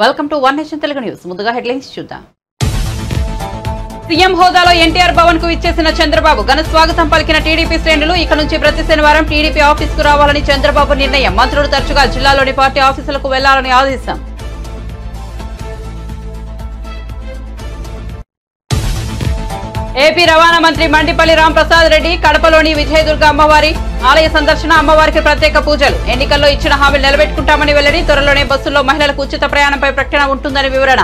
Welcome to one nation Telugu news. ముందుగా headlines చూద్దాం. CM హోదాలో ఎన్టీఆర్ భవన్ కు ఇచ్చేసిన చంద్రబాబు ఘన స్వాగతం పలికిన టీడీపీ శ్రేణులు. ఇక నుంచి ప్రతి శనివారం టీడీపీ ఆఫీస్ కు రావాలని చంద్రబాబు నిర్ణయం. మంత్రులు తరచుగా జిల్లాలోని పార్టీ ఆఫీసులకు వెళ్లాలని ఆదేశం. ఏపీ రవాణా మంత్రి మండిపల్లి రాంప్రసాద్ రెడ్డి కడపలోని విజయదుర్గ అమ్మవారి ఆలయ సందర్శన, అమ్మవారికి ప్రత్యేక పూజలు. ఎన్నికల్లో ఇచ్చిన హామీలు నిలబెట్టుకుంటామని వెల్లడి. త్వరలోనే బస్సుల్లో మహిళలకు ఉచిత ప్రయాణంపై ప్రకటన ఉంటుందని వివరణ.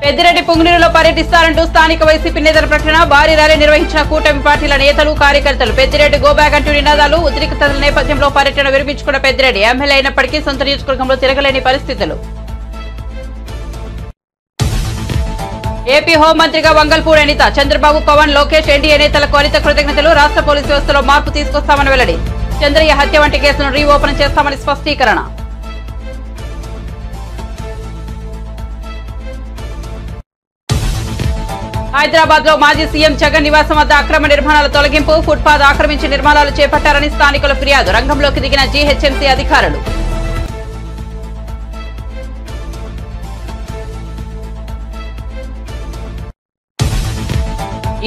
పెద్దిరెడ్డి పుంగనూరులో పర్యటిస్తారంటూ స్థానిక వైసీపీ నేతల ప్రకటన. భారీ ర్యాలీ నిర్వహించిన కూటమి పార్టీల నేతలు, కార్యకర్తలు. పెద్దిరెడ్డి గోబ్యాక్ అంటూ నినాదాలు. ఉద్రిక్తతల నేపథ్యంలో పర్యటన విరమించుకున్న పెద్దిరెడ్డి ఎమ్మెల్యే అయినప్పటికీ సొంత నియోజకవర్గంలో తిరగలేని పరిస్థితులు. ఏపీ హోంమంత్రిగా వంగల్పూడి అనిత. చంద్రబాబు, పవన్, లోకేష్, ఎన్డీఏ నేతలకు అనిత కృతజ్ఞతలు. రాష్ట్ర పోలీసు వ్యవస్థలో మార్పు తీసుకొస్తామని వెల్లడి. చంద్రయ్య హత్య వంటి కేసులను రీఓపెన్ చేస్తామని స్పష్టీకరణ. హైదరాబాద్ లో మాజీ సీఎం జగన్ నివాసం వద్ద అక్రమ నిర్మాణాల తొలగింపు. ఫుట్పాత్ ఆక్రమించి నిర్మాణాలు చేపట్టారని స్థానికుల ఫిర్యాదు. రంగంలోకి దిగిన జీహెచ్ఎంసీ అధికారులు.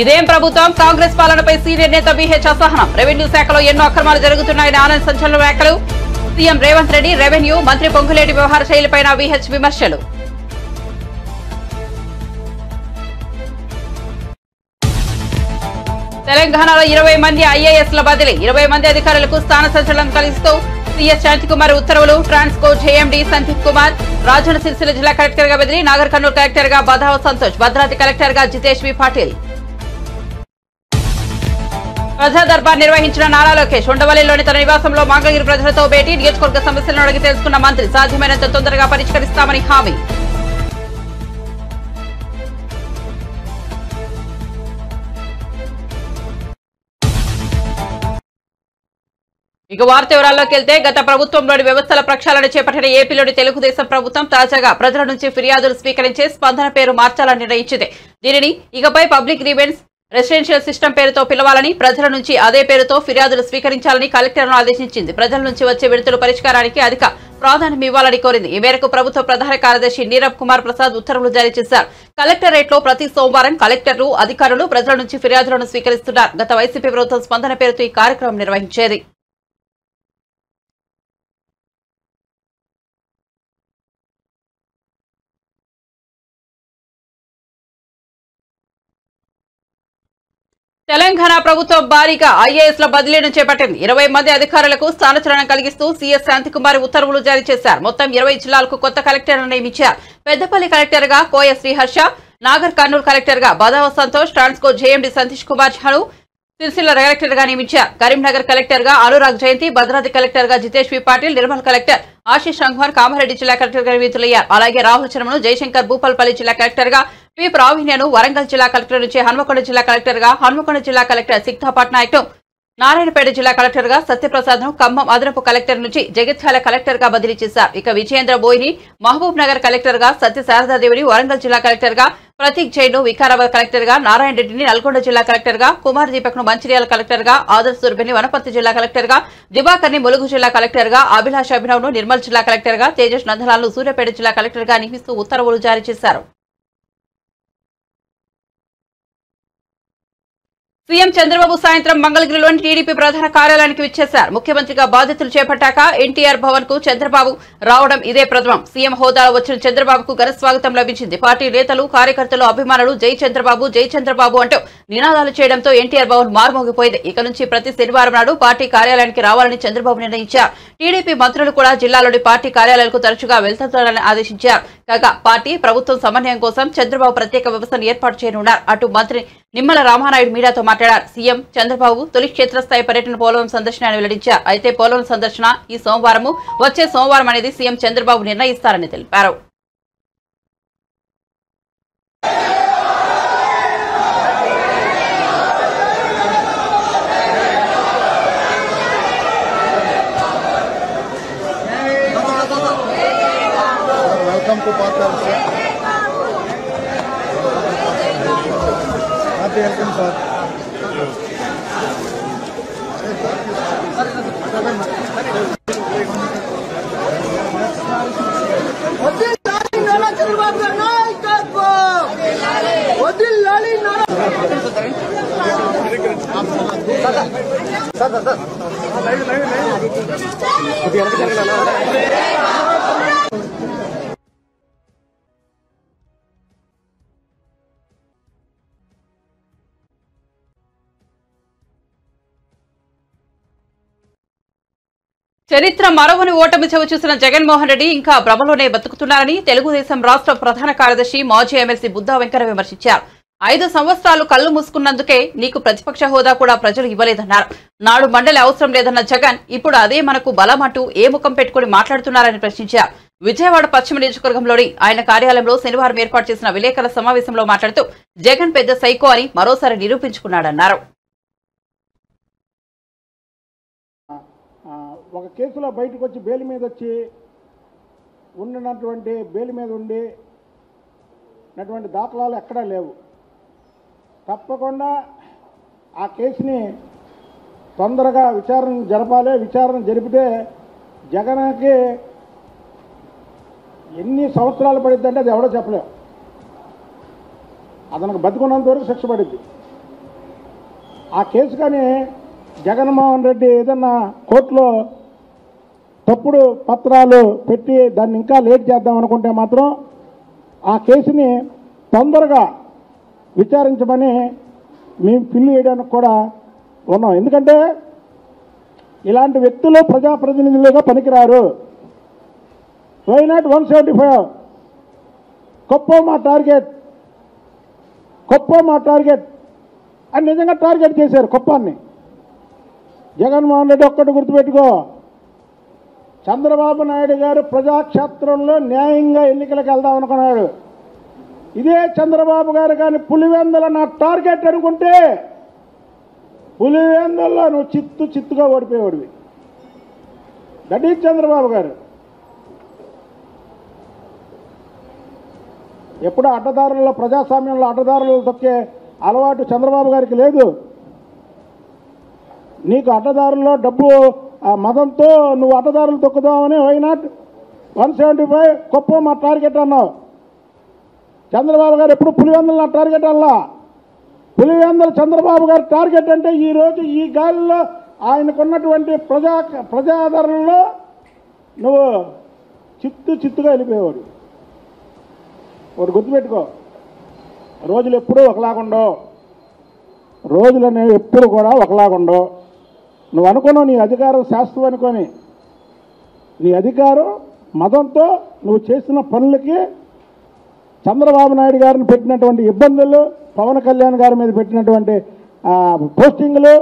ఇదేం ప్రభుత్వం, కాంగ్రెస్ పాలనపై సీనియర్ నేత బీహెచ్ అసహనం. రెవెన్యూ శాఖలో ఎన్నో అక్రమాలు జరుగుతున్నాయని ఆనంద్ సంచలన వ్యాఖ్యలు. సీఎం రేవంత్ రెడ్డి, రెవెన్యూ మంత్రి పొంగులేటి వ్యవహార శైలిపై బీహెచ్ విమర్శలు. తెలంగాణలో 20 మంది ఐఏఎస్ల బదిలీ. 20 మంది అధికారులకు స్థాన సంచలనం కలిగిస్తూ సీఎస్ శాంతికుమార్ ఉత్తర్వులు. ట్రాన్స్కో జేఎండీ సందీప్ కుమార్ రాజన్న సిరిసిల్ల జిల్లా కలెక్టర్ గా బదిలీ. నాగర్ కర్నూలు కలెక్టర్ గా బదావ సంతోష్, భద్రాద్రి కలెక్టర్ గా జితేష్ వి పాటిల్. ప్రజా దర్బార్ నిర్వహించిన నారా లోకేష్. ఉండవల్లిలోని తన నివాసంలో మంగళగిరి ప్రజలతో భేటీ. నియోజకవర్గ సమస్యలను అడిగి తెలుసుకున్న మంత్రి. సాధ్యమైనంత తొందరగా పరిష్కరిస్తామని హామీ. ఇక వార్త వివరాల్లోకి వెళ్తే, గత ప్రభుత్వంలోని వ్యవస్థల ప్రక్షాళన చేపట్టిన ఏపీలోని తెలుగుదేశం ప్రభుత్వం తాజాగా ప్రజల నుంచి ఫిర్యాదులు స్వీకరించే స్పందన పేరు మార్చాలని నిర్ణయించింది. దీనిని ఇకపై పబ్లిక్ గ్రీవెన్స్ రెసిడెన్షియల్ సిస్టమ్ పేరుతో పిలవాలని, ప్రజల నుంచి అదే పేరుతో ఫిర్యాదులు స్వీకరించాలని కలెక్టర్ను ఆదేశించింది. ప్రజల నుంచి వచ్చే విడతల పరిష్కారానికి అధిక ప్రాధాన్యం ఇవ్వాలని కోరింది. ఈ మేరకు ప్రభుత్వ ప్రధాన కార్యదర్శి నీరబ్ కుమార్ ప్రసాద్ ఉత్తర్వులు జారీ చేశారు. కలెక్టరేట్ లో ప్రతి సోమవారం కలెక్టర్లు, అధికారులు ప్రజల నుంచి ఫిర్యాదులను స్వీకరిస్తున్నారు. గత వైసీపీ ప్రభుత్వం స్పందన పేరుతో ఈ కార్యక్రమం నిర్వహించేది. తెలంగాణ ప్రభుత్వం భారీగా ఐఏఎస్ల బదిలీను చేపట్టింది. 20 మంది అధికారులకు స్థానచలనం కలిగిస్తూ సీఎస్ శాంతికుమార్ ఉత్తర్వులు జారీ చేశారు. మొత్తం 20 జిల్లాలకు కొత్త కలెక్టర్లను నియమించారు. పెద్దపల్లి కలెక్టర్ గా కోయ శ్రీహర్ష, నాగర్ కర్నూలు కలెక్టర్ గా బదావ సంతోష్, ట్రాన్స్కో జేఎండీ సంతీష్ కుమార్ ఝాను సిరిసిల్ల కలెక్టర్ గా నియమించారు. కరీంనగర్ కలెక్టర్ గా అనురాగ్ జయంతి, భద్రాద్రి కలెక్టర్ గా జితేష్ వి పాటిల్, నిర్మల్ కలెక్టర్ ఆశీష్ సంఘ్వార్ కామారెడ్డి జిల్లా కలెక్టర్ గా నియమితులయ్యారు. అలాగే రాహుల్ చరణ్ను జయశంకర్ భూపాల్పల్లి జిల్లా కలెక్టర్ గా, పి ప్రావీణ్యను వరంగల్ జిల్లా కలెక్టర్ నుంచి హన్మకొండ జిల్లా కలెక్టర్ గా, హన్మకొండ జిల్లా కలెక్టర్ సిక్తా పట్నాయక్ ను నారాయణపేట జిల్లా కలెక్టర్ గా, సత్యప్రసాద్ ను ఖమ్మం అదనపు కలెక్టర్ నుంచి జగిత్యాల కలెక్టర్ గా బదిలీ చేశారు. ఇక విజయేంద్ర బోయిని మహబూబ్ నగర్ కలెక్టర్ గా, సత్య శారదాదేవిని వరంగల్ జిల్లా కలెక్టర్ గా, ప్రతీక్ జైన్ ను వికారాబాద్ కలెక్టర్ గా, నారాయణ రెడ్డిని నల్గొండ జిల్లా కలెక్టర్ గా, కుమార్ దీపక్ ను మంచిర్యాల కలెక్టర్ గా, ఆదర్శ్ సుర్బిని వనపర్తి జిల్లా కలెక్టర్ గా, దివాకర్ ని ములుగు జిల్లా కలెక్టర్ గా, అభిలాష్ అభినవ్ ను నిర్మల్ జిల్లా కలెక్టర్ గా, తేజస్ నందలాల్ ను సూర్యాపేట జిల్లా కలెక్టర్ గా నియమిస్తూ ఉత్తర్వులు జారీ చేశారు. సీఎం చంద్రబాబు సాయంత్రం మంగళగిరిలోని టీడీపీ ప్రధాన కార్యాలయానికి విచ్చేశారు. ముఖ్యమంత్రిగా బాధ్యతలు చేపట్టాక ఎన్టీఆర్ భవన్ కు చంద్రబాబు రావడం ఇదే ప్రథమం. సీఎం హోదాలో వచ్చిన చంద్రబాబుకు ఘన స్వాగతం లభించింది. పార్టీ నేతలు, కార్యకర్తలు, అభిమానులు జై చంద్రబాబు, జై చంద్రబాబు అంటూ నినాదాలు చేయడంతో ఎన్టీఆర్ భవన్ మారుమోగిపోయింది. ఇక నుంచి ప్రతి శనివారం నాడు పార్టీ కార్యాలయానికి రావాలని చంద్రబాబు నిర్ణయించారు. టీడీపీ మంత్రులు కూడా జిల్లాలోని పార్టీ కార్యాలయాలకు తరచుగా వెళ్తారని ఆదేశించారు. కాగా పార్టీ ప్రభుత్వం సమన్వయం కోసం చంద్రబాబు ప్రత్యేక వ్యవస్థను ఏర్పాటు చేయనున్నారు. అటు మంత్రి నిమ్మల రామానాయుడు మీడియాతో మాట్లాడారు. సీఎం చంద్రబాబు తొలి క్షేత్రస్థాయి పర్యటన పోలవరం సందర్శన అని వెల్లడించారు. అయితే పోలవరం సందర్శన ఈ సోమవారం, వచ్చే సోమవారం అనేది సీఎం చంద్రబాబు నిర్ణయిస్తారని తెలిపారు. Welcome, sir. చరిత్ర మరవని ఓటమి చవిచూసిన జగన్మోహన్ రెడ్డి ఇంకా భ్రమలోనే బతుకుతున్నారని తెలుగుదేశం రాష్ట్ర ప్రధాన కార్యదర్శి మాజీ ఎమ్మెల్సీ బుద్దా వెంకట విమర్శించారు. 5 సంవత్సరాలు కళ్లు మూసుకున్నందుకే నీకు ప్రతిపక్ష హోదా కూడా ప్రజలు ఇవ్వలేదన్నారు. నాడు మండలి అవసరం లేదన్న జగన్ ఇప్పుడు అదే మనకు బలం అంటూ ఏ ముఖం పెట్టుకుని మాట్లాడుతున్నారని ప్రశ్నించారు. విజయవాడ పశ్చిమ నియోజకవర్గంలోని ఆయన కార్యాలయంలో శనివారం ఏర్పాటు చేసిన విలేకరుల సమావేశంలో మాట్లాడుతూ జగన్ పెద్ద సైకో అని మరోసారి నిరూపించుకున్నాడన్నారు. ఒక కేసులో బయటకు వచ్చి బెయిల్ మీద వచ్చి ఉన్నటువంటి బెయిల్ మీద ఉండినటువంటి దాఖలాలు ఎక్కడా లేవు. తప్పకుండా ఆ కేసుని తొందరగా విచారణ జరపాలి. విచారణ జరిపితే జగన్కి ఎన్ని సంవత్సరాలు పడిద్దంటే అది ఎవడో చెప్పలేవు. అతనికి బతుకున్నంత వరకు శిక్ష పడిద్ది. ఆ కేసు కానీ జగన్మోహన్ రెడ్డి ఏదన్నా కోర్టులో తప్పుడు పత్రాలు పెట్టి దాన్ని ఇంకా లేట్ చేద్దాం అనుకుంటే మాత్రం ఆ కేసుని తొందరగా విచారించమని మేము పిల్లు వేయడానికి కూడా ఉన్నాం. ఎందుకంటే ఇలాంటి వ్యక్తులు ప్రజాప్రతినిధులుగా పనికిరారు. వై నాట్ 175 కుప్పం మా టార్గెట్ అని నిజంగా టార్గెట్ చేశారు కుప్పాన్ని. జగన్మోహన్ రెడ్డి ఒక్కటి గుర్తుపెట్టుకో, చంద్రబాబు నాయుడు గారు ప్రజాక్షేత్రంలో న్యాయంగా ఎన్నికలకు వెళ్దాం అనుకున్నాడు. ఇదే చంద్రబాబు గారు కానీ పులివెందుల నా టార్గెట్ అనుకుంటే పులివెందుల్లో నువ్వు చిత్తుగా ఓడిపోయేవాడివి. దట్ ఈజ్ చంద్రబాబు గారు. ఎప్పుడూ అడ్డదారులలో ప్రజాస్వామ్యంలో అడ్డదారులు తొక్కే అలవాటు చంద్రబాబు గారికి లేదు. నీకు అడ్డదారుల్లో డబ్బు మదంతో నువ్వు అడ్డదారులు తొక్కుదామని వై నాట్ 175 కుప్పం మా టార్గెట్ అన్నావు. చంద్రబాబు గారు ఎప్పుడు పులివెందులు నా టార్గెట్ అల్లా. పులివెందులు చంద్రబాబు గారి టార్గెట్ అంటే ఈరోజు ఈ గాలిలో ఆయనకున్నటువంటి ప్రజాదరణలో నువ్వు చిత్తుగా వెళ్ళిపోయేవాడు. ఒకటి గుర్తుపెట్టుకో, రోజులు ఎప్పుడూ ఒకలాగుండవు. రోజులు అనేవి ఎప్పుడు కూడా ఒకలాగుండవు. నువ్వు అనుకున్నావు నీ అధికారం శాస్త్రం అనుకొని, నీ అధికారం మతంతో నువ్వు చేసిన పనులకి చంద్రబాబు నాయుడు గారిని పెట్టినటువంటి ఇబ్బందులు, పవన్ కళ్యాణ్ గారి మీద పెట్టినటువంటి పోస్టింగ్లు,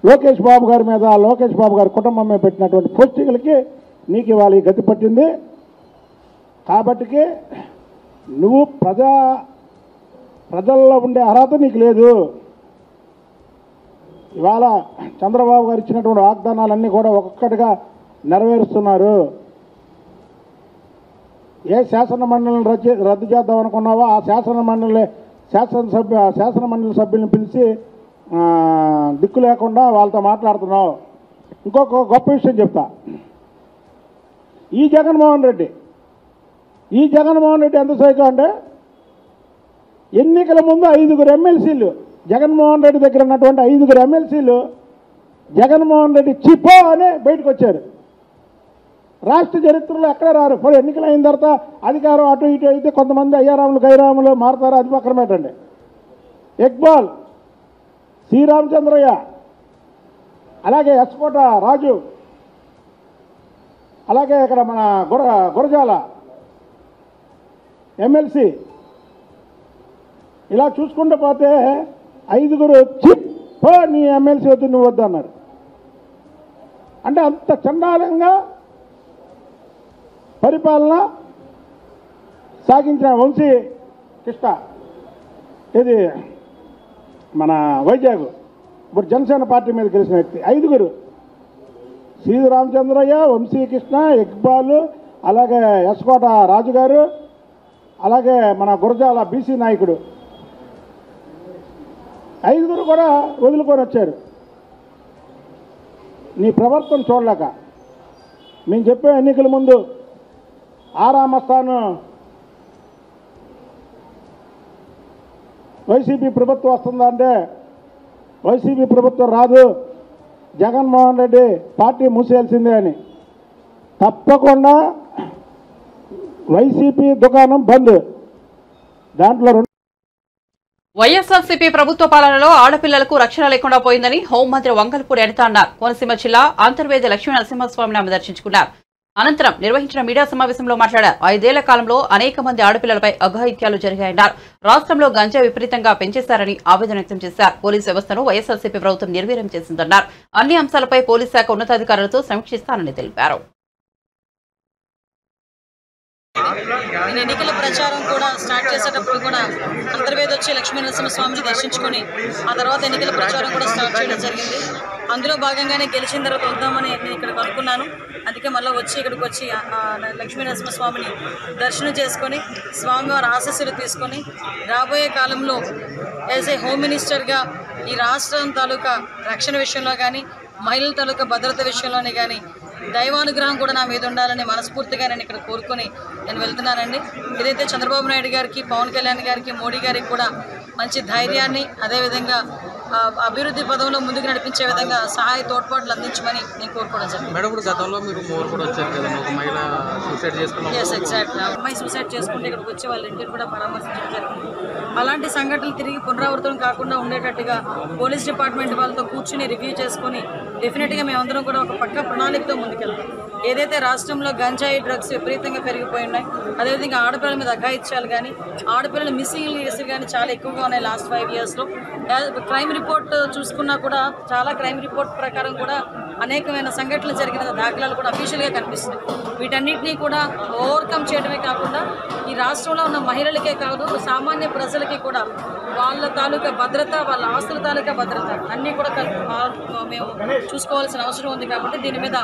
లోకేష్ బాబు గారి మీద, లోకేష్ బాబు గారి కుటుంబం మీద పెట్టినటువంటి పోస్టింగ్లకి నీకు ఇవాళ ఈ గతి పట్టింది. కాబట్టికి నువ్వు ప్రజల్లో ఉండే అర్హత నీకు లేదు. ఇవాళ చంద్రబాబు గారు ఇచ్చినటువంటి వాగ్దానాలన్నీ కూడా ఒక్కొక్కటిగా నెరవేరుస్తున్నారు. ఏ శాసన మండలిని రద్దు చేద్దాం అనుకున్నావో ఆ శాసన మండలి సభ్యులను పిలిచి దిక్కు లేకుండా వాళ్ళతో మాట్లాడుతున్నావు. ఇంకొక గొప్ప విషయం చెప్తా. ఈ జగన్మోహన్ రెడ్డి ఎంత సైకో అంటే ఎన్నికల ముందు 5 ఎమ్మెల్సీలు జగన్మోహన్ రెడ్డి దగ్గర ఉన్నటువంటి 5 ఎమ్మెల్సీలు జగన్మోహన్ రెడ్డి చిపో అని బయటకు వచ్చారు. రాష్ట్ర చరిత్రలో ఎక్కడ రారు. ఇప్పుడు ఎన్నికలు అయిన తర్వాత అధికారం అటు ఇటు అయితే కొంతమంది అయ్యారాములు గైరాములు మారుతారు, అది పక్కన పెట్టండి. ఇక్బాల్, శ్రీరామచంద్రయ్య, అలాగే ఎస్కోట రాజు, అలాగే ఇక్కడ మన గురజాల ఎమ్మెల్సీ, ఇలా చూసుకుంటూ పోతే 5 చిప్పో నీ ఎమ్మెల్సీ వద్దు నువ్వు వద్దు అన్నారు. అంటే అంత చండాలంగా పరిపాలన సాగించిన వంశీ కృష్ణ, ఇది మన వైజాగ్, ఇప్పుడు జనసేన పార్టీ మీద గెలిచిన వ్యక్తి. 5 శ్రీరామచంద్రయ్య, వంశీ కృష్ణ, ఇక్బాల్, అలాగే ఎస్కోట రాజు గారు, అలాగే మన గురజాల బీసీ నాయకుడు, 5 కూడా వదులుకొని వచ్చారు. నీ ప్రవర్తన చూడలేక మేము చెప్పే ఎన్నికల ముందు ఆరామస్థాను వైసీపీ ప్రభుత్వం వస్తుందంటే వైసీపీ ప్రభుత్వం రాదు, జగన్మోహన్ రెడ్డి పార్టీ మూసేయాల్సిందే అని. తప్పకుండా వైసీపీ దుకాణం బంద్. దాంట్లో వైఎస్ఆర్సీపీ ప్రభుత్వ పాలనలో ఆడపిల్లలకు రక్షణ లేకుండా పోయిందని హోంమంత్రి వంగల్పూడి అనిత అన్నారు. కోనసీమ జిల్లా అంతర్వేది లక్ష్మీ నరసింహస్వామిని ఆమె దర్శించుకున్నారు. అనంతరం నిర్వహించిన మీడియా సమావేశంలో మాట్లాడారు. 5 ఏళ్ల కాలంలో అనేక మంది ఆడపిల్లలపై అఘాయిత్యాలు జరిగాయన్నారు. రాష్ట్రంలో గంజా విపరీతంగా పెంచేశారని ఆవేదన వ్యక్తం చేశారు. పోలీసు వ్యవస్థను వైఎస్ఆర్సీపీ ప్రభుత్వం నిర్వీర్యం చేసిందన్నారు. అన్ని అంశాలపై పోలీసు శాఖ ఉన్నతాధికారులతో సమీక్షిస్తానని తెలిపారు. ఎన్నికల ప్రచారం కూడా స్టార్ట్ చేసేటప్పుడు కూడా అంతర్వేది వచ్చి లక్ష్మీ నరసింహస్వామిని దర్శించుకొని ఆ తర్వాత ఎన్నికల ప్రచారం కూడా స్టార్ట్ చేయడం జరిగింది. అందులో భాగంగానే గెలిచిన తర్వాత వద్దామని నేను ఇక్కడికి అనుకున్నాను. అందుకే మళ్ళీ ఇక్కడికి వచ్చి లక్ష్మీ నరసింహస్వామిని దర్శనం చేసుకొని స్వామివారి ఆశీస్సులు తీసుకొని రాబోయే కాలంలో యాజ్ ఏ హోమ్ మినిస్టర్గా ఈ రాష్ట్రం తాలూకా రక్షణ విషయంలో కానీ మహిళల తాలూకా భద్రత విషయంలోనే కానీ దైవానుగ్రహం కూడా నా మీద ఉండాలని మనస్ఫూర్తిగా నేను ఇక్కడ కోరుకొని నేను వెళ్తున్నానండి. ఏదైతే చంద్రబాబు నాయుడు గారికి, పవన్ కళ్యాణ్ గారికి, మోడీ గారికి కూడా మంచి ధైర్యాన్ని, అదేవిధంగా అభివృద్ధి పదంలో ముందుకు నడిపించే విధంగా సహాయ తోడ్పాట్లు అందించమని నేను కోరుకోవడం జరిగింది. Yes, exactly. అమ్మాయి సూసైడ్ చేసుకుంటే ఇక్కడికి వచ్చి వాళ్ళ ఇంటిని కూడా పరామర్శించడం జరిగింది. అలాంటి సంఘటనలు తిరిగి పునరావృతం కాకుండా ఉండేటట్టుగా పోలీస్ డిపార్ట్మెంట్ వాళ్ళతో కూర్చుని రివ్యూ చేసుకొని డెఫినెట్గా మేమందరం కూడా ఒక పక్క ప్రణాళికతో ముందుకెళ్తాం. ఏదైతే రాష్ట్రంలో గంజాయి డ్రగ్స్ విపరీతంగా పెరిగిపోయి ఉన్నాయి, అదేవిధంగా ఆడపిల్లల మీద అఘాయిత్యాలు కానీ ఆడపిల్లల మిస్సింగ్ కేసులు కానీ చాలా ఎక్కువగా ఉన్నాయి లాస్ట్ 5 ఇయర్స్లో. క్రైమ్ రిపోర్ట్ చూసుకున్నా కూడా చాలా క్రైమ్ రిపోర్ట్ ప్రకారం కూడా అనేకమైన సంఘటనలు జరిగిన దాఖలాలు కూడా అఫీషియల్గా కనిపిస్తున్నాయి. వీటన్నిటినీ కూడా ఓవర్కమ్ చేయడమే కాకుండా ఈ రాష్ట్రంలో ఉన్న మహిళలకే కాదు సామాన్య ప్రజలకి కూడా వాళ్ళ తాలూకా భద్రత, వాళ్ళ ఆస్తుల తాలూకా భద్రత అన్నీ కూడా మేము చూసుకోవాల్సిన అవసరం ఉంది. కాబట్టి దీని మీద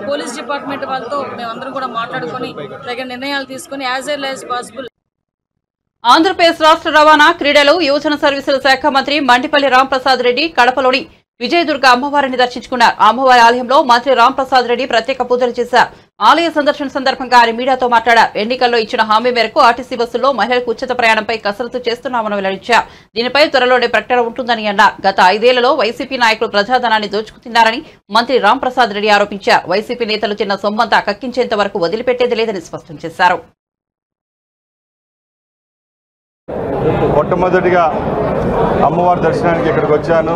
పోలీస్ డిపార్ట్మెంట్ వాళ్ళతో మేమందరం కూడా మాట్లాడుకొని తగిన నిర్ణయాలు తీసుకొని as early as possible. Andhra Pradesh రాష్ట్ర రవాణా, క్రీడలు, యువజన సర్వీసుల శాఖ మంత్రి మండిపల్లి రాంప్రసాద్ రెడ్డి కడపలోని విజయదుర్గ అమ్మవారిని దర్శించుకున్నారు. అమ్మవారి ఆలయంలో మంత్రి రాంప్రసాద్ రెడ్డి ప్రత్యేక పూజలు చేశారు. ఆలయ సందర్శన సందర్భంగా ఆయన మీడియాతో మాట్లాడారు. ఎన్నికల్లో ఇచ్చిన హామీ మేరకు ఆర్టీసీ బస్సుల్లో మహిళలకు ఉచిత ప్రయాణంపై కసరత్తు చేస్తున్నామని వెల్లడించారు. దీనిపై త్వరలోనే ప్రకటన ఉంటుందని అన్నారు. గత 5 ఏళ్లలో వైసీపీ నాయకులు ప్రజాధనాన్ని దోచుకుతున్నారని మంత్రి రాంప్రసాద్ రెడ్డి ఆరోపించారు. వైసీపీ నేతలు చిన్న సొమ్మంతా కక్కించేంత వరకు వదిలిపెట్టేది లేదని స్పష్టం చేశారు. మొట్టమొదటిగా అమ్మవారి దర్శనానికి ఇక్కడికి వచ్చాను.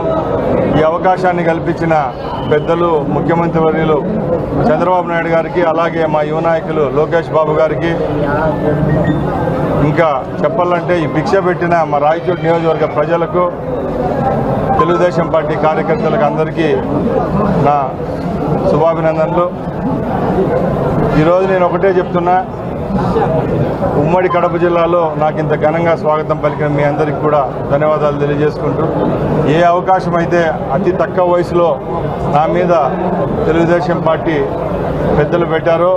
ఈ అవకాశాన్ని కల్పించిన పెద్దలు ముఖ్యమంత్రి వర్యులు చంద్రబాబు నాయుడు గారికి, అలాగే మా యువ నాయకులు లోకేష్ బాబు గారికి, ఇంకా చెప్పాలంటే ఈ భిక్ష పెట్టిన మా రాయచోటి నియోజకవర్గ ప్రజలకు, తెలుగుదేశం పార్టీ కార్యకర్తలకు అందరికీ నా శుభాభినందనలు. ఈరోజు నేను ఒకటే చెప్తున్నా, ఉమ్మడి కడప జిల్లాలో నాకు ఇంత ఘనంగా స్వాగతం పలికిన మీ అందరికీ కూడా ధన్యవాదాలు తెలియజేసుకుంటూ, ఏ అవకాశం అయితే అతి తక్కువ వయసులో నా మీద తెలుగుదేశం పార్టీ పెద్దలు పెట్టారో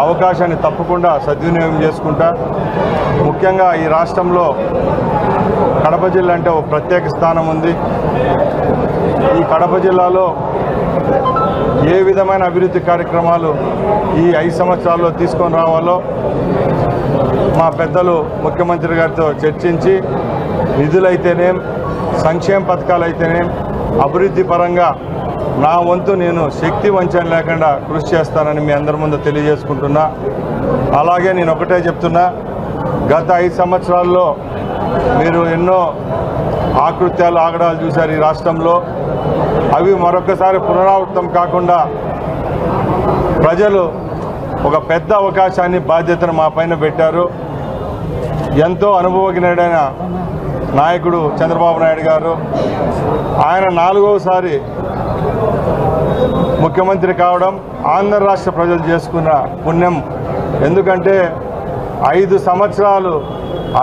అవకాశాన్ని తప్పకుండా సద్వినియోగం చేసుకుంటా. ముఖ్యంగా ఈ రాష్ట్రంలో కడప జిల్లా అంటే ఒక ప్రత్యేక స్థానం ఉంది. ఈ కడప జిల్లాలో ఏ విధమైన అభివృద్ధి కార్యక్రమాలు ఈ 5 సంవత్సరాల్లో తీసుకొని రావాలో మా పెద్దలు ముఖ్యమంత్రి గారితో చర్చించి నిధులైతేనేం, సంక్షేమ పథకాలు అయితేనేం, అభివృద్ధి పరంగా నా వంతు నేను శక్తి వంచన లేకుండా కృషి చేస్తానని మీ అందరి ముందు తెలియజేసుకుంటున్నా. అలాగే నేను ఒకటే చెప్తున్నా, గత 5 సంవత్సరాల్లో మీరు ఎన్నో ఆకృత్యాలు, ఆగడాలు చూశారు ఈ రాష్ట్రంలో. అవి మరొకసారి పునరావృతం కాకుండా ప్రజలు ఒక పెద్ద అవకాశాన్ని, బాధ్యతను మా పైన పెట్టారు. ఎంతో అనుభవజ్ఞుడైన నాయకుడు చంద్రబాబు నాయుడు గారు, ఆయన 4వసారి ముఖ్యమంత్రి కావడం ఆంధ్ర రాష్ట్ర ప్రజలు చేసుకున్న పుణ్యం. ఎందుకంటే 5 సంవత్సరాలు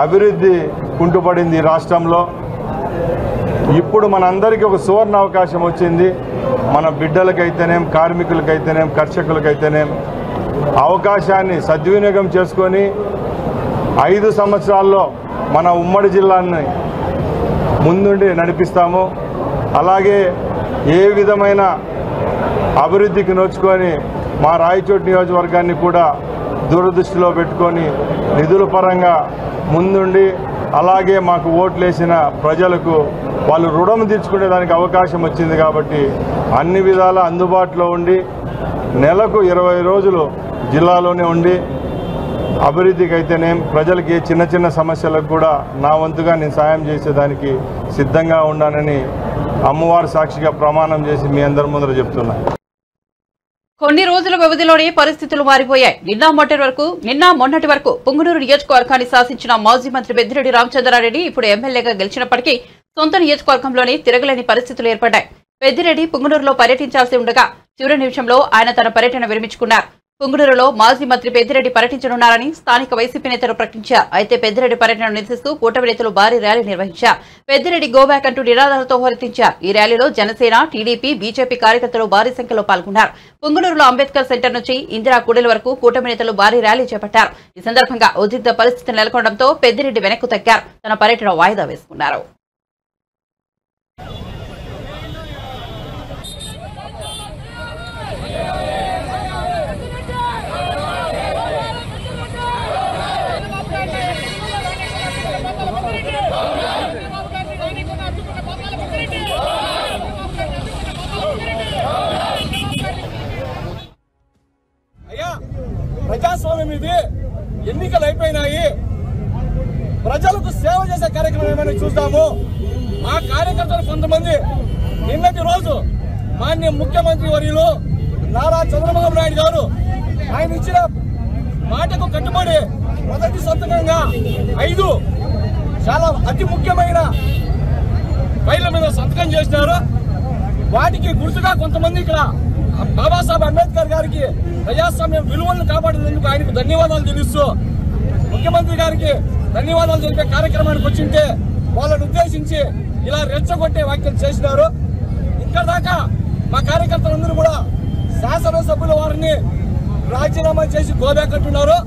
అభివృద్ధి కుంటుపడింది ఈ రాష్ట్రంలో. ఇప్పుడు మనందరికీ ఒక సువర్ణ అవకాశం వచ్చింది. మన బిడ్డలకైతేనేం, కార్మికులకైతేనేం, కర్షకులకైతేనేం అవకాశాన్ని సద్వినియోగం చేసుకొని 5 సంవత్సరాల్లో మన ఉమ్మడి జిల్లాని ముందుండి నడిపిస్తాము. అలాగే ఏ విధమైన అభివృద్ధికి నోచుకొని మా రాయచోటి నియోజకవర్గాన్ని కూడా దూరదృష్టిలో పెట్టుకొని నిధుల పరంగా ముందుండి అలాగే మాకు ఓట్లేసిన ప్రజలకు వాళ్ళు రుణం తీర్చుకునే దానికి అవకాశం వచ్చింది కాబట్టి అన్ని విధాల అందుబాటులో ఉండి నెలకు 20 రోజులు జిల్లాలోనే ఉండి అభివృద్ధికి అయితేనేం ప్రజలకి చిన్న చిన్న సమస్యలకు కూడా నా వంతుగా నేను సాయం చేసేదానికి సిద్ధంగా ఉన్నానని అమ్మవారి సాక్షిగా ప్రమాణం చేసి మీ అందరి ముందర చెప్తున్నా. కొన్ని రోజుల వ్యవధిలోనే పరిస్థితులు మారిపోయాయి. నిన్న మొన్నటి వరకు పుంగనూరు నియోజకవర్గాన్ని శాసించిన మాజీ మంత్రి పెద్దిరెడ్డి రామచంద్రారెడ్డి ఇప్పుడు ఎమ్మెల్యేగా గెలిచినప్పటికీ సొంత నియోజకవర్గంలోనే తిరగలేని పరిస్థితులు ఏర్పడ్డాయి. పెద్దిరెడ్డి పుంగనూరులో పర్యటించాల్సి ఉండగా చివరి నిమిషంలో ఆయన తన పర్యటన విరమించుకున్నారు. పుంగనూరులో మాజీ మంత్రి పెద్దిరెడ్డి పర్యటించనున్నారని స్థానిక వైసీపీ నేతలు ప్రకటించారు. అయితే పెద్దిరెడ్డి పర్యటనను నిరసిస్తూ కూటమి నేతలు భారీ ర్యాలీ నిర్వహించారు. పెద్దిరెడ్డి గోబ్యాక్ అంటూ నినాదాలతో హోరెత్తించారు. ఈ ర్యాలీలో జనసేన, టీడీపీ, బీజేపీ కార్యకర్తలు భారీ సంఖ్యలో పాల్గొన్నారు. పుంగనూరులో అంబేద్కర్ సెంటర్ నుంచి ఇందిరా కూడలి వరకు కూటమి నేతలు భారీ ర్యాలీ చేపట్టారు. ఈ సందర్భంగా ఉద్రిక్త పరిస్థితి నెలకొనడంతో పెద్దిరెడ్డి వెనక్కు తగ్గారు. తన పర్యటన వాయిదా వేసుకున్నారు. ప్రజాస్వామ్యం ఇది, ఎన్నికలు అయిపోయినాయి, ప్రజలకు సేవ చేసే కార్యక్రమం ఏమైనా చూస్తాము. మా కార్యకర్తలు కొంతమంది నిన్నటి రోజు మాన్య ముఖ్యమంత్రి వర్యులు నారా చంద్రబాబు నాయుడు గారు ఆయన ఇచ్చిన మాటకు కట్టుబడి మొదటి సంతకంగా 5 చాలా అతి ముఖ్యమైన ఫైళ్ల మీద సంతకం చేసినారు. వాటికి గుర్తుగా కొంతమంది ఇక్కడ బాబాసాహెబ్ అంబేద్కర్ గారికి ప్రజాస్వామ్యం విలువలను కాపాడినందుకు ఆయనకు ధన్యవాదాలు తెలుస్తూ ముఖ్యమంత్రి గారికి ధన్యవాదాలు తెలిపే కార్యక్రమానికి వచ్చింటే వాళ్ళని ఉద్దేశించి ఇలా రెచ్చగొట్టే వ్యాఖ్యలు చేసినారు. ఇక్కడ దాకా మా కార్యకర్తలందరూ కూడా శాసనసభ్యుల వారిని రాజీనామా చేసి గోబ్యాక్ అంటున్నారు.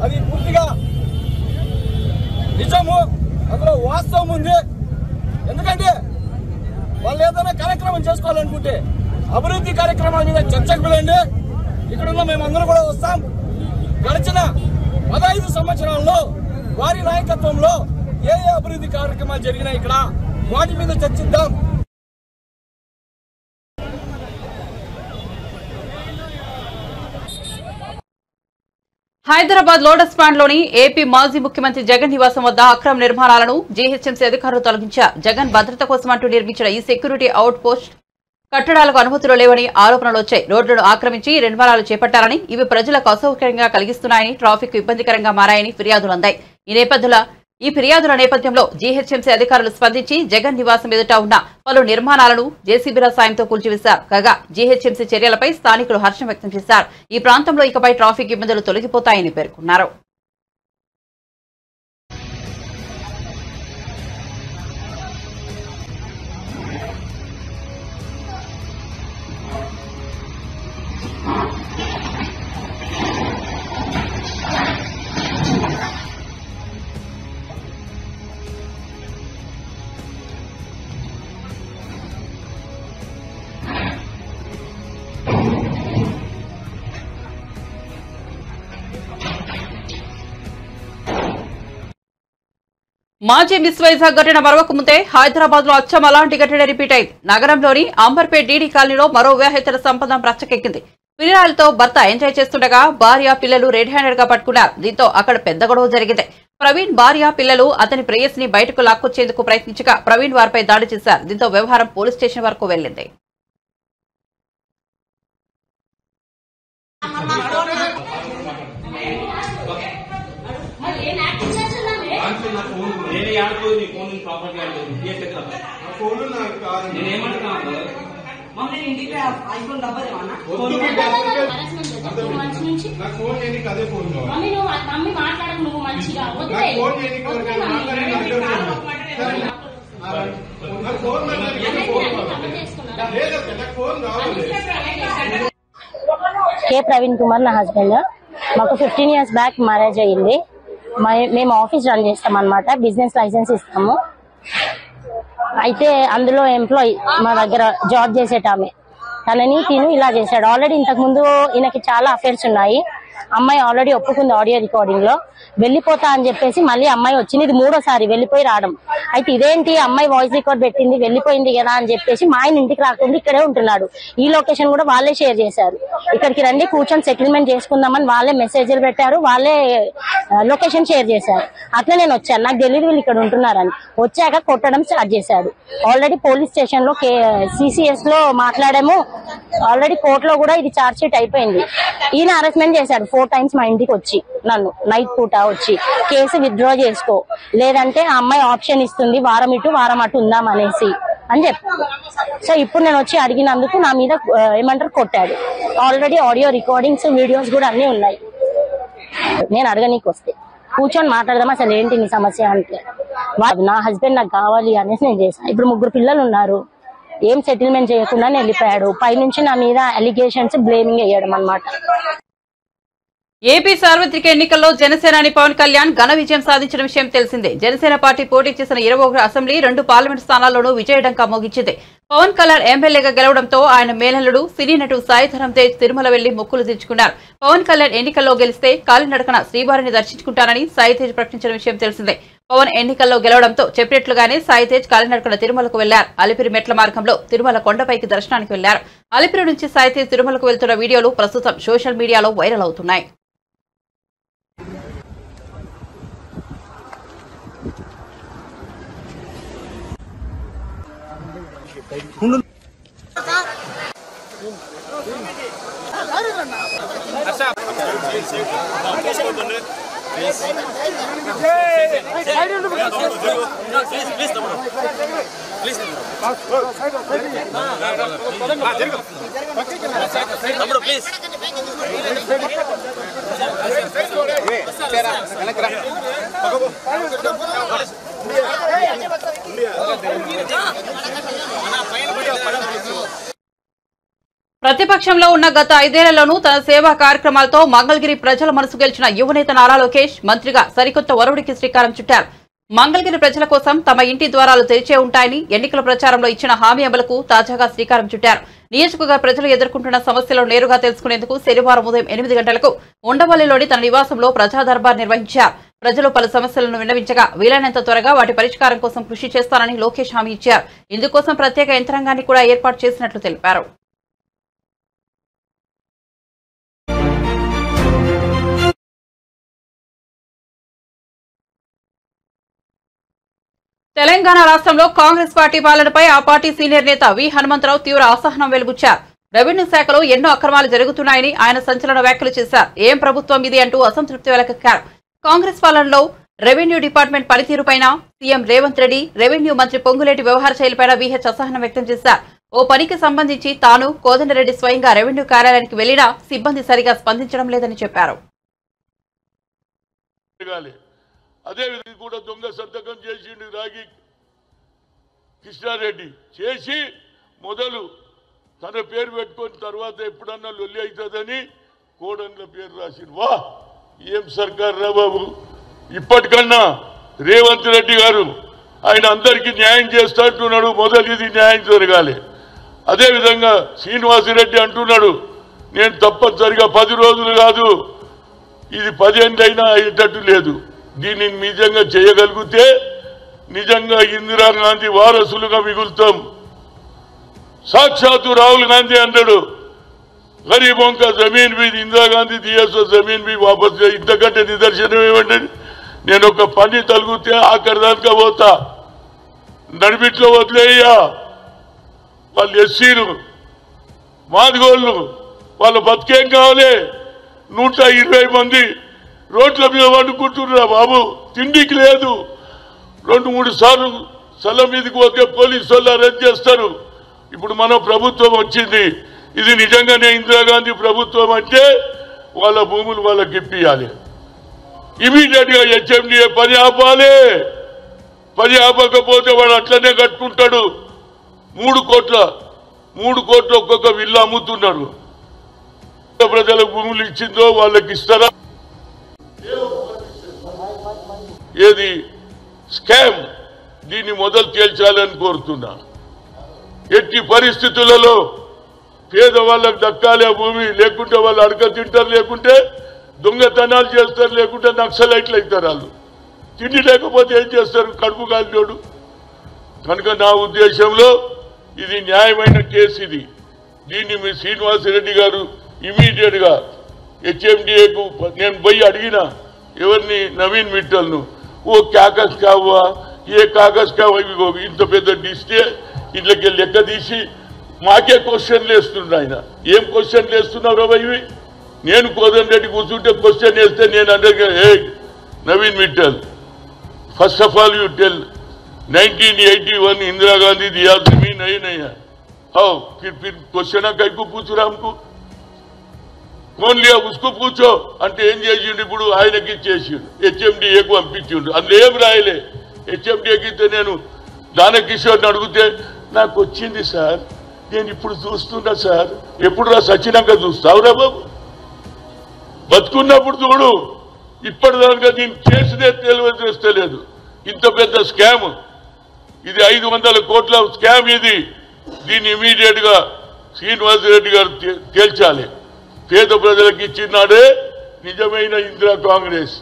అది పూర్తిగా నిజము, అందులో వాస్తవం ఉంది. ఎందుకంటే వాళ్ళు ఏదైనా కార్యక్రమం చేసుకోవాలనుకుంటే అభివృద్ధి కార్యక్రమాల మీద చర్చకు పిలండి. ఇక్కడున్న మేమందరూ కూడా వస్తాం. గడిచిన 15 సంవత్సరాల్లో వారి నాయకత్వంలో ఏ అభివృద్ధి కార్యక్రమాలు జరిగినాయి ఇక్కడ వాటి మీద చర్చిద్దాం. హైదరాబాద్ లోటస్ పాండ్ లోని ఏపీ మాజీ ముఖ్యమంత్రి జగన్ నివాసం వద్ద అక్రమ నిర్మాణాలను జీహెచ్ఎంసీ అధికారులు తొలగించారు. జగన్ భద్రత కోసం అంటూ నిర్మించిన ఈ సెక్యూరిటీ అవుట్ పోస్ట్ కట్టడాలకు అనుమతులు లేవని ఆరోపణలు వచ్చాయి. రోడ్లను ఆక్రమించి నిర్మాణాలు చేపట్టారని, ఇవి ప్రజలకు అసౌకర్యంగా కలిగిస్తున్నాయని, ట్రాఫిక్ ఇబ్బందికరంగా మారాయని ఫిర్యాదులు అందాయి. ఈ ఫిర్యాదుల నేపథ్యంలో జీహెచ్ఎంసీ అధికారులు స్పందించి జగన్ నివాసం ఎదుట ఉన్న పలు నిర్మాణాలను జేసీబీల సాయంతో కూల్చివేశారు. కాగా జీహెచ్ఎంసీ చర్యలపై స్థానికులు హర్షం వ్యక్తం చేశారు. ఈ ప్రాంతంలో ఇకపై ట్రాఫిక్ ఇబ్బందులు తొలగిపోతాయని పేర్కొన్నారు. మాజీ మిస్ వైజాగ్ ఘటన మరొక ముందే హైదరాబాద్ లో అచ్చం అలాంటి ఘటన రిపీట్ అయింది. నగరంలోని అంబర్పేట్ డీడీ కాలనీలో మరో వివాహేతర సంబంధం రచ్చకెక్కింది. పిల్లలతో భర్త ఎంజాయ్ చేస్తుండగా భార్య పిల్లలు రెడ్ హ్యాండెడ్ గా పట్టుకున్నారు. దీంతో అక్కడ పెద్ద గొడవ జరిగింది. ప్రవీణ్ భార్య పిల్లలు అతని ప్రేయసిని బయటకు లాక్కొచ్చేందుకు ప్రయత్నించగా ప్రవీణ్ వారిపై దాడి చేశారు. దీంతో వ్యవహారం పోలీస్ స్టేషన్ వరకు వెళ్లింది. కే ప్రవీణ్ కుమార్ నా హస్బెండ్. మాకు 15 years బ్యాక్ మ్యారేజ్ అయ్యింది. మేము ఆఫీస్ రన్ చేస్తాం అన్నమాట. బిజినెస్ లైసెన్స్ ఇస్తాము. అయితే అందులో ఎంప్లాయీ మా దగ్గర జాబ్ చేసేటామె తనని ఇలా చేశాడు. ఆల్రెడీ ఇంతకు ముందు ఈయనకి చాలా అఫైర్స్ ఉన్నాయి. అమ్మాయి ఆల్రెడీ ఒప్పుకుంది ఆడియో రికార్డింగ్ లో. వెళ్ళిపోతా అని చెప్పేసి మళ్ళీ అమ్మాయి వచ్చింది. ఇది 3వ సారి వెళ్ళిపోయి రావడం. అయితే ఇదేంటి అమ్మాయి వాయిస్ రికార్డ్ పెట్టింది వెళ్ళిపోయింది కదా అని చెప్పేసి మా ఆయన ఇంటికి రాకుండా ఇక్కడే ఉంటున్నాడు. ఈ లొకేషన్ కూడా వాళ్ళే షేర్ చేశారు. ఇక్కడికి రండి కూర్చొని సెటిల్మెంట్ చేసుకుందామని వాళ్ళే మెసేజ్లు పెట్టారు, వాళ్ళే లొకేషన్ షేర్ చేశారు. అట్లా నేను వచ్చాను, నాకు తెలియదు వీళ్ళు ఇక్కడ ఉంటున్నారని. వచ్చాక కొట్టడం స్టార్ట్ చేశాడు. ఆల్రెడీ పోలీస్ స్టేషన్ లో CCS లో మాట్లాడాము. ఆల్రెడీ కోర్టులో కూడా ఇది ఛార్జ్ షీట్ అయిపోయింది. ఈయన అరెస్ట్మెంట్ చేశాడు 4 times మా ఇంటికి వచ్చి, నన్ను నైట్ పూట వచ్చి కేసు విత్డ్రా చేసుకో, లేదంటే ఆ అమ్మాయి ఆప్షన్ ఇస్తుంది వారం ఇటు వారం అటు ఉందాం అనేసి అని చెప్పాడు. సో ఇప్పుడు నేను వచ్చి అడిగినందుకు నా మీద ఏమంటారు కొట్టాడు. ఆల్రెడీ ఆడియో రికార్డింగ్స్ వీడియోస్ కూడా అన్ని ఉన్నాయి. నేను అడగనీకి వస్తే కూర్చొని మాట్లాడదాం అసలు ఏంటి నీ సమస్య అంటే నా హస్బెండ్ నాకు కావాలి అనేసి నేను చేశాను. ఇప్పుడు 3 పిల్లలు ఉన్నారు. ఏం సెటిల్మెంట్ చేయకుండా వెళ్ళిపోయాడు. పైనుంచి నా మీద అలిగేషన్స్ బ్లేమింగ్ వేయడం అన్నమాట. ఏపీ సార్వత్రిక ఎన్నికల్లో జనసేనాని పవన్ కళ్యాణ్ ఘన విజయం సాధించిన విషయం తెలిసిందే. జనసేన పార్టీ పోటీ చేసిన 21 అసెంబ్లీ 2 పార్లమెంట్ స్థానాల్లోనూ విజయడంకా మోగించింది. పవన్ కళ్యాణ్ ఎమ్మెల్యేగా గెలవడంతో ఆయన మేనల్లుడు సినీ నటుడు సాయి ధరమ్ తేజ్ తిరుమల వెళ్లి మొక్కులు తీర్చుకున్నారు. పవన్ కళ్యాణ్ ఎన్నికల్లో గెలిస్తే కాలినడకన శ్రీవారిని దర్శించుకుంటానని సాయి తేజ్ ప్రకటించిన విషయం తెలిసిందే. పవన్ ఎన్నికల్లో గెలవడంతో చెప్పినట్లుగానే సాయి తేజ్ కాలినడకన తిరుమలకు వెళ్లారు. అలిపిరి మెట్ల మార్గంలో తిరుమల కొండపైకి దర్శనానికి వెళ్లారు. అలిపిరి నుంచి సాయి తేజ్ తిరుమలకు వెళ్తున్న వీడియోలు ప్రస్తుతం సోషల్ మీడియాలో వైరల్ అవుతున్నాయి. ప్రతిపక్షంలో ఉన్న గత 5 ఏళ్లలోనూ తన సేవా కార్యక్రమాలతో మంగళగిరి ప్రజల మనసు గెలిచిన యువనేత నారా లోకేష్ మంత్రిగా సరికొత్త ఒరవడికి శ్రీకారం చుట్టారు. మంగళగిరి ప్రజల కోసం తమ ఇంటి ద్వారాలు తెరిచే ఉంటాయని ఎన్నికల ప్రచారంలో ఇచ్చిన హామీ అమలుకు తాజాగా శ్రీకారం చుట్టారు. నియోజకవర్గ ప్రజలు ఎదుర్కొంటున్న సమస్యలను నేరుగా తెలుసుకునేందుకు శనివారం ఉదయం 8 గంటలకు ఉండవల్లిలోని తన నివాసంలో ప్రజా దర్బార్ నిర్వహించారు. ప్రజలు పలు సమస్యలను విన్నవించగా వీలైనంత త్వరగా వాటి పరిష్కారం కోసం కృషి చేస్తానని లోకేష్ హామీ ఇచ్చారు. ఇందుకోసం ప్రత్యేక యంత్రాంగాన్ని కూడా ఏర్పాటు చేసినట్లు తెలిపారు. తెలంగాణ రాష్ట్రంలో కాంగ్రెస్ పార్టీ పాలనపై ఆ పార్టీ సీనియర్ నేత వి హనుమంతరావు తీవ్ర అసహనం వెలుబుచ్చారు. రెవెన్యూ శాఖలో ఎన్నో అక్రమాలు జరుగుతున్నాయని ఆయన సంచలన వ్యాఖ్యలు చేశారు. ఏం ప్రభుత్వం ఇది అంటూ అసంతృప్తి వెలకెక్కారు. కాంగ్రెస్ పాలనలో రెవెన్యూ డిపార్ట్మెంట్ పనితీరుపైన సీఎం రేవంత్ రెడ్డి, రెవెన్యూ మంత్రి పొంగులేటి వ్యవహార శైలిపైన విహెచ్ అసహనం వ్యక్తం చేశారు. ఓ పనికి సంబంధించి తాను కోదండరెడ్డి స్వయంగా రెవెన్యూ కార్యాలయానికి వెళ్లినా సిబ్బంది సరిగా స్పందించడం లేదని చెప్పారు. అదే విధంగా కూడా దొంగ సంతకం చేసిండు రాగి కృష్ణారెడ్డి చేసి మొదలు తన పేరు పెట్టుకొని తర్వాత ఎప్పుడన్నా లొల్లి అవుతుందని కోడన్ల పేరు రాసిండు. వా ఏం సర్కార్ రా బాబు. ఇప్పటికన్నా రేవంత్ రెడ్డి గారు ఆయన అందరికీ న్యాయం చేస్తా అంటున్నాడు. మొదలు ఇది న్యాయం జరగాలి. అదేవిధంగా శ్రీనివాసరెడ్డి అంటున్నాడు నేను తప్పనిసరిగా 10 రోజులు కాదు ఇది 10 ఏళ్ళు అయినా అయ్యేటట్టు లేదు. దీన్ని నిజంగా చేయగలిగితే నిజంగా ఇందిరాగాంధీ వారసులుగా మిగులుతాం. సాక్షాత్తు రాహుల్ గాంధీ అన్నాడు గరీబోं का जमीन भी इंदिरा गांधी दिया सो जमीन भी वापस ఇంతకంటే నిదర్శనం ఏమంటే నేను ఒక పని తలుగుతే ఆఖరిదాకా పోతా నడిమిట్లో వదిలేయ్యా. వాళ్ళు ఎస్సీలు మాదిగోళ్ళు వాళ్ళ బతికేం కావాలి. 120 మంది రోడ్ల మీద వండుకుంటున్నా బాబు. తిండికి లేదు. 2-3 సార్లు స్థలం మీదకి పోతే పోలీసు వాళ్ళు అరెస్ట్ చేస్తారు. ఇప్పుడు మన ప్రభుత్వం వచ్చింది. ఇది నిజంగానే ఇందిరాగాంధీ ప్రభుత్వం అంటే వాళ్ళ భూములు వాళ్ళకి ఇప్పియాలి. ఇమీడియట్ గా హెచ్ఎండిఏ పని ఆపాలి. పని ఆపకపోతే వాడు అట్లనే కట్టుకుంటాడు. 3 కోట్ల ఒక్కొక్క విల్లు అమ్ముతున్నారు. ప్రజలకు భూములు ఇచ్చిందో వాళ్ళకి ఇస్తారా? ఏది స్కామ్ దీన్ని మొదలు తేల్చాలని కోరుతున్నా. ఎట్టి పరిస్థితులలో పేదవాళ్ళకు దక్కాలి ఆ భూమి, లేకుంటే వాళ్ళు అడక తింటారు, లేకుంటే దొంగతనాలు చేస్తారు, లేకుంటే నక్సలైట్లు అవుతారు. వాళ్ళు తిండి లేకపోతే ఏం చేస్తారు? కడుపు కాలినోడు. కనుక నా ఉద్దేశంలో ఇది న్యాయమైన కేసు. దీన్ని మీ శ్రీనివాసరెడ్డి గారు ఇమీడియట్గా హెచ్ఎండిఏకు నేను పోయి అడిగిన ఎవరిని, నవీన్ మిట్టల్ను, ఓ కాగజ్ కావా ఏ కాగజ్ కావా, ఇంత పెద్ద డిస్తే ఇంట్లోకి లెక్క తీసి మాకే క్వశ్చన్లు వేస్తుండ్రు. ఆయన ఏం క్వశ్చన్లు వేస్తున్నావు రా ఇవి? నేను కోదండరెడ్డి కూర్చుంటే క్వశ్చన్ వేస్తే నేను అంటే ఏ Naveen Mittal, first of all you tell 1981 Indira Gandhi दिया जमीन नहीं है, हाउ? फिर क्वेश्चन कई को पूछ रहा हमको, कौन लिया उसको पूछो అంటే ఏం చేసిండు? ఇప్పుడు ఆయనకి ఇచ్చేసిండు, హెచ్ఎండిఏకు పంపించిండు. అందులో ఏం రాయలే. హెచ్ఎండిఏకి ఇస్తే నేను దానకిషోర్ని అడిగితే నాకు వచ్చింది సార్, నేను ఇప్పుడు చూస్తున్నా సార్. ఎప్పుడు రా? సచ్చినాక చూస్తావురా బాబు, బతుకున్నప్పుడు చూడు. ఇప్పటిదాకా దీన్ని చేసినే తెలియజేస్తలేదు. ఇంత పెద్ద స్కామ్ ఇది, 500 కోట్ల స్కామ్ ఇది. దీన్ని ఇమీడియట్ గా శ్రీనివాసరెడ్డి గారు తేల్చాలి. పేద ప్రజలకు ఇచ్చినాడే నిజమైన ఇందిరా కాంగ్రెస్.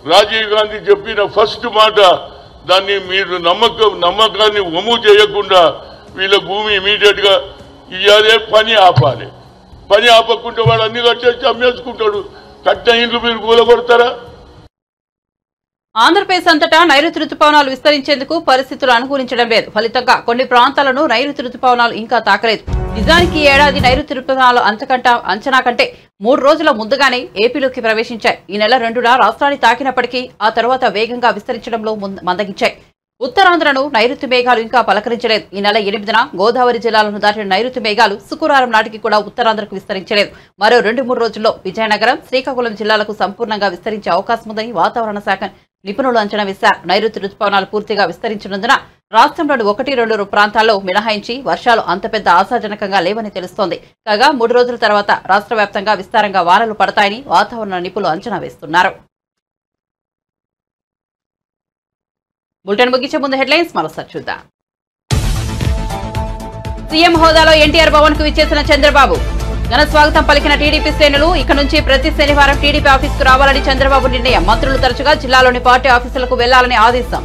రాజీవ్ గాంధీ చెప్పిన ఫస్ట్ మాట, దాన్ని మీరు నమ్మకాన్ని వమ్ము చేయకుండా వీళ్ళ భూమి ఇమీడియట్ గా ఇవ్వాలి, పని ఆపాలి. పని ఆపకుంటే వాడు అన్ని కట్టేసి అమ్మేసుకుంటాడు. కట్టిన ఇండ్లు మీరు కూలగొడతారా? ఆంధ్రప్రదేశ్ అంతటా నైరుతి రుతుపవనాలు విస్తరించేందుకు పరిస్థితులు అనుకూలించడం లేదు. ఫలితంగా కొన్ని ప్రాంతాలను నైరుతి రుతుపవనాలు ఇంకా తాకలేదు. నిజానికి ఈ ఏడాది నైరుతి రుతుపవనాలు అంచనా కంటే 3 రోజుల ముందుగానే ఏపీలోకి ప్రవేశించాయి. ఈ నెల 2న రాష్ట్రాన్ని తాకినప్పటికీ ఆ తర్వాత వేగంగా విస్తరించడంలో మందగించాయి. ఉత్తరాంధ్రను నైరుతి మేఘాలు ఇంకా పలకరించలేదు. ఈ నెల 8న గోదావరి జిల్లాలను దాటిన నైరుతి మేఘాలు శుక్రవారం నాటికి కూడా ఉత్తరాంధ్రకు విస్తరించలేదు. మరో 2-3 రోజుల్లో విజయనగరం, శ్రీకాకుళం జిల్లాలకు సంపూర్ణంగా విస్తరించే అవకాశం ఉందని వాతావరణ శాఖ నిపుణులు అంచనా వేశారు. నైరుతి రుతుపవనాలు పూర్తిగా విస్తరించనుందున రాష్ట్రంలోని 1-2 ప్రాంతాల్లో మినహాయించి వర్షాలు అంత పెద్ద ఆశాజనకంగా లేవని తెలుస్తోంది. కాగా 3 రోజుల తర్వాత రాష్ట్ర వ్యాప్తంగా విస్తారంగా వానలు పడతాయని వాతావరణ నిపుణులు అంచనా వేస్తున్నారు. బులెటిన్ ముగించే ముందు హెడ్లైన్స్ మరోసారి చూద్దాం. సీఎం హోదాలో ఎన్టీఆర్ భవన్ కు విచ్చేసిన చంద్రబాబు ఘన స్వాగతం పలికిన టీడీపీ శ్రేణులు. ఇక నుంచి ప్రతి శనివారం టీడీపీ ఆఫీస్ కు రావాలని చంద్రబాబు నిర్ణయం. మంత్రులు తరచుగా జిల్లాలోని పార్టీ ఆఫీసులకు వెళ్లాలని ఆదేశం.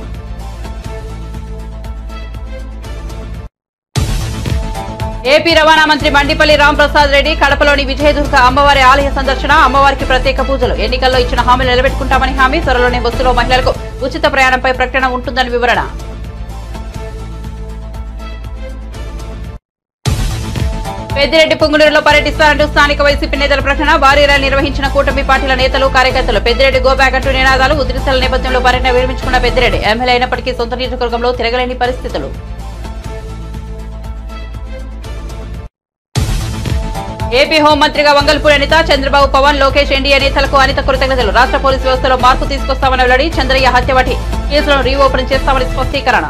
ఏపీ రవాణా మంత్రి మండిపల్లి రాంప్రసాద్ రెడ్డి కడపలోని విజయదుర్గ అమ్మవారి ఆలయ సందర్శన. అమ్మవారికి ప్రత్యేక పూజలు. ఎన్నికల్లో ఇచ్చిన హామీలు నిలబెట్టుకుంటామని హామీ. త్వరలోనే బస్సులో మహిళలకు ఉచిత ప్రయాణంపై ప్రకటన ఉంటుందని వివరణ. పెద్దిరెడ్డి పుంగునూరులో పర్యటిస్తారంటూ స్థానిక వైసీపీ నేతల ప్రకటన. భారీ ర్యాలీ నిర్వహించిన కూటమి పార్టీల నేతలు, కార్యకర్తలు. పెద్దిరెడ్డి గోబ్యాక్ అంటూ నినాదాలు. ఉద్రిక్తల నేపథ్యంలో పర్యటన విరమించుకున్న పెద్దిరెడ్డి ఎమ్మెల్యే అయినప్పటికీ సొంత నియోజకవర్గంలో తిరగలేని పరిస్థితులు. ఏపీ హోంమంత్రిగా వంగల్పూడి అనిత. చంద్రబాబు, పవన్, లోకేష్, ఎన్డీఏ నేతలకు అనిత కృతజ్ఞతలు. రాష్ట్ర పోలీసు వ్యవస్థలో మార్పు తీసుకొస్తామని వెల్లడి. చంద్రయ్య హత్య వంటి కేసులను రీఓపెన్ చేస్తామని స్పష్టీకరణ.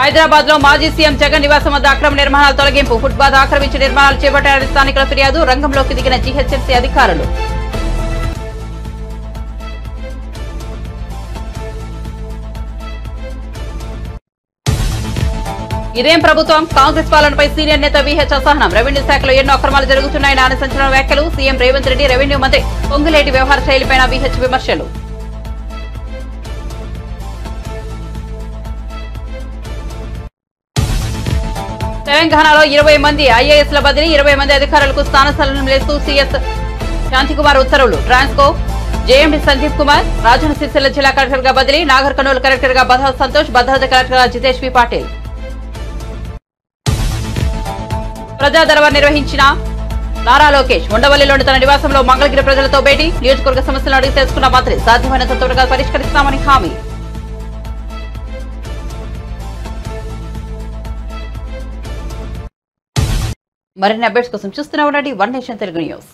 హైదరాబాద్ లో మాజీ సీఎం జగన్ నివాసం వద్ద అక్రమ నిర్మాణాల తొలగింపు. ఫుట్పాత్ ఆక్రమించి నిర్మాణాలు చేపట్టారని స్థానికుల ఫిర్యాదు. రంగంలోకి దిగిన జీహెచ్ఎంసీ అధికారులు. ఇదేం ప్రభుత్వం? కాంగ్రెస్ పాలనపై సీనియర్ నేత విహెచ్ అసహనం. రెవెన్యూ శాఖలో ఎన్నో అక్రమాలు జరుగుతున్నాయని ఆయన సంచలన వ్యాఖ్యలు. సీఎం రేవంత్ రెడ్డి, రెవెన్యూ మంత్రి పొంగులేటి వ్యవహార శైలిపై విహెచ్ విమర్శలు. తెలంగాణలో 20 మంది ఐఏఎస్ల బదిలీ. 20 మంది అధికారులకు స్థానసలనం లేస్తూ సీఎస్ శాంతికుమార్ ఉత్తర్వులు. ట్రాన్స్కో జేఎండీ సందీప్ కుమార్ రాజన్న సిరిసిల్ల జిల్లా కలెక్టర్ గా బదిలీ. నాగర్ కర్నూలు కలెక్టర్ గా బధా సంతోష్, భద్రాద్రి కలెక్టర్ గా జితేష్ వి పాటిల్. ప్రజా దర్బార్ నిర్వహించిన నారా లోకేష్. ఉండవల్లిలోని తన నివాసంలో మంగళగిరి ప్రజలతో భేటీ. నియోజకవర్గ సమస్యలను అడిగి తెలుసుకున్న మంత్రి సాధ్యమైనంత త్వరగా పరిష్కరిస్తామని హామీ. మరిన్ని అప్డేట్స్ కోసం చూస్తూనే ఉండండి వన్ నేషన్ తెలుగు న్యూస్.